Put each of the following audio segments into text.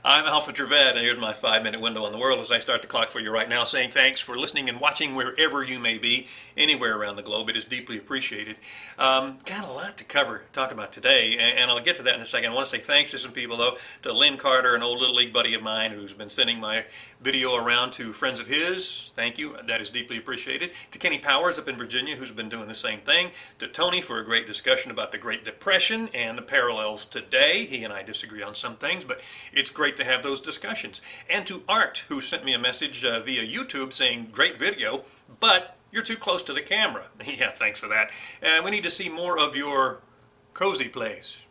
I'm Alpha Trivette, and here's my 5-minute window on the world as I start the clock for you right now, saying thanks for listening and watching wherever you may be, anywhere around the globe. It is deeply appreciated. Got a lot to talk about today, and I'll get to that in a second. I want to say thanks to some people, though, to Lynn Carter, an old Little League buddy of mine who's been sending my video around to friends of his. Thank you. That is deeply appreciated. To Kenny Powers up in Virginia, who's been doing the same thing. To Tony for a great discussion about the Great Depression and the parallels today. He and I disagree on some things, but it's great to have those discussions. And to Art, who sent me a message via YouTube saying, great video, but you're too close to the camera. Yeah, thanks for that. And we need to see more of your cozy plays.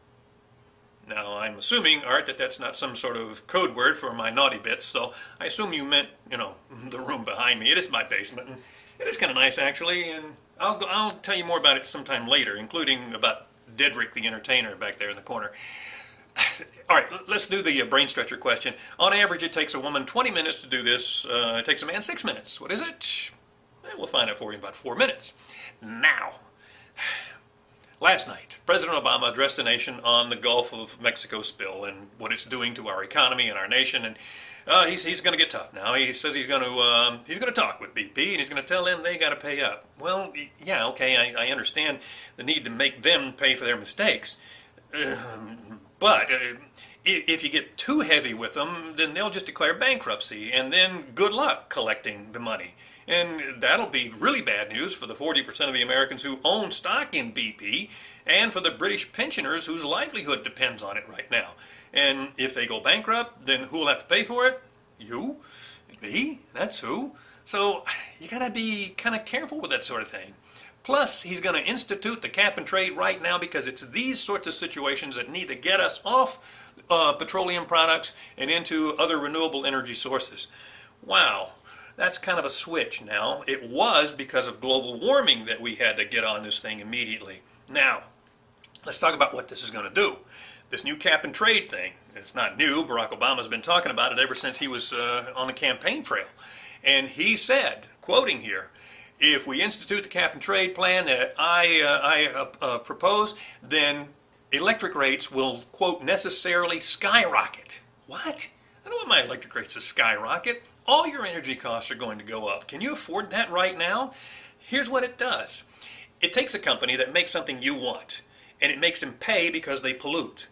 Now, I'm assuming, Art, that that's not some sort of code word for my naughty bits, so I assume you meant, the room behind me. It is my basement, and it is kind of nice, actually, and I'll tell you more about it sometime later, including about Dedrick the Entertainer back there in the corner. All right, let's do the brain stretcher question. On average, it takes a woman 20 minutes to do this. It takes a man 6 minutes. What is it? We'll find out for you in about 4 minutes. Now, last night, President Obama addressed the nation on the Gulf of Mexico spill and what it's doing to our economy and our nation. And he's going to get tough now. He says he's going to talk with BP and he's going to tell them they got to pay up. Well, yeah, okay, I understand the need to make them pay for their mistakes. But if you get too heavy with them, then they'll just declare bankruptcy, and then good luck collecting the money. And that'll be really bad news for the 40% of the Americans who own stock in BP, and for the British pensioners whose livelihood depends on it right now. And if they go bankrupt, then who'll have to pay for it? You? Me? That's who. So you gotta be kind of careful with that sort of thing. Plus, he's going to institute the cap and trade right now because it's these sorts of situations that need to get us off petroleum products and into other renewable energy sources. Wow, that's kind of a switch now. It was because of global warming that we had to get on this thing immediately. Now, let's talk about what this is going to do. This new cap and trade thing, it's not new. Barack Obama's been talking about it ever since he was on the campaign trail. And he said, quoting here, if we institute the cap and trade plan that I propose, then electric rates will, quote, necessarily skyrocket. What? I don't want my electric rates to skyrocket. All your energy costs are going to go up. Can you afford that right now? Here's what it does. It takes a company that makes something you want, and it makes them pay because they pollute.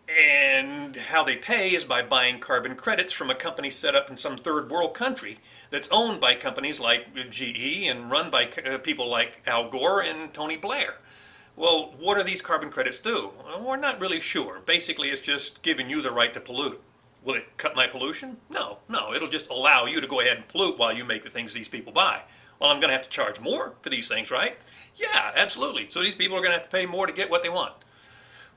And how they pay is by buying carbon credits from a company set up in some third world country that's owned by companies like GE and run by people like Al Gore and Tony Blair. Well, what do these carbon credits do? Well, we're not really sure. Basically, it's just giving you the right to pollute. Will it cut my pollution? No, it'll just allow you to go ahead and pollute while you make the things these people buy. Well, I'm going to have to charge more for these things, right? Yeah, absolutely. So these people are going to have to pay more to get what they want.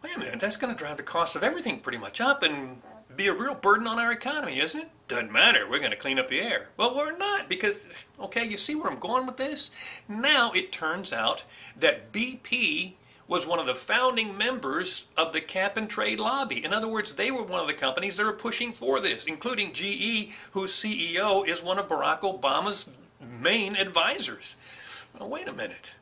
Wait a minute, that's going to drive the cost of everything pretty much up and be a real burden on our economy, isn't it? Doesn't matter, we're going to clean up the air. Well, we're not, because, okay, you see where I'm going with this? Now it turns out that BP was one of the founding members of the cap and trade lobby. In other words, they were one of the companies that are pushing for this, including GE, whose CEO is one of Barack Obama's main advisors. Well, wait a minute.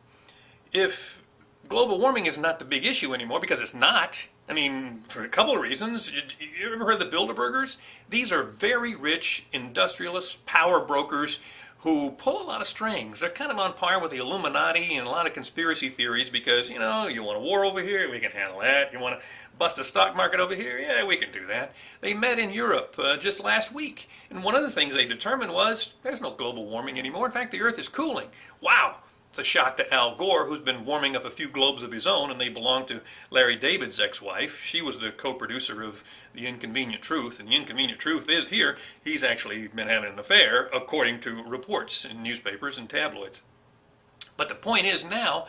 If global warming is not the big issue anymore, because it's not. I mean, for a couple of reasons. You ever heard of the Bilderbergers? These are very rich industrialists, power brokers who pull a lot of strings. They're kind of on par with the Illuminati and a lot of conspiracy theories because, you want a war over here, we can handle that. You want to bust a stock market over here? Yeah, we can do that. They met in Europe just last week, and one of the things they determined was there's no global warming anymore. In fact, the Earth is cooling. Wow! It's a shock to Al Gore, who's been warming up a few globes of his own, and they belong to Larry David's ex-wife. She was the co-producer of The Inconvenient Truth, and The Inconvenient Truth is here. He's actually been having an affair, according to reports in newspapers and tabloids. But the point is now,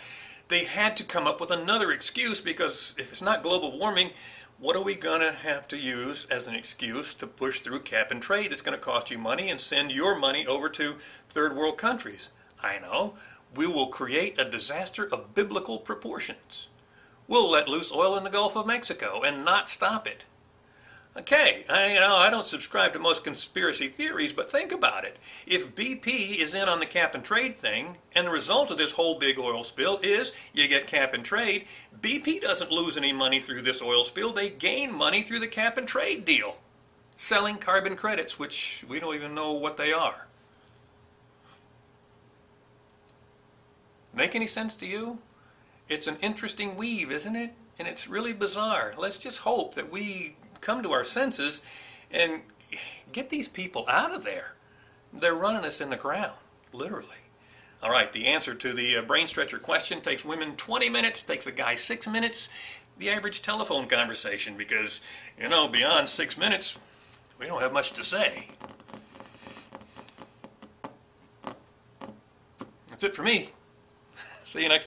they had to come up with another excuse, because if it's not global warming, what are we going to have to use as an excuse to push through cap and trade that's going to cost you money and send your money over to third world countries? I know. We will create a disaster of biblical proportions. We'll let loose oil in the Gulf of Mexico and not stop it. Okay, I don't subscribe to most conspiracy theories, but think about it. If BP is in on the cap and trade thing, and the result of this whole big oil spill is you get cap and trade, BP doesn't lose any money through this oil spill, they gain money through the cap and trade deal. selling carbon credits, which we don't even know what they are. Make any sense to you? It's an interesting weave, isn't it? And it's really bizarre. Let's just hope that we come to our senses and get these people out of there. They're running us in the ground, literally. All right, the answer to the brain stretcher question takes women 20 minutes, takes a guy 6 minutes, the average telephone conversation, because, you know, beyond 6 minutes, we don't have much to say. That's it for me. See you next time.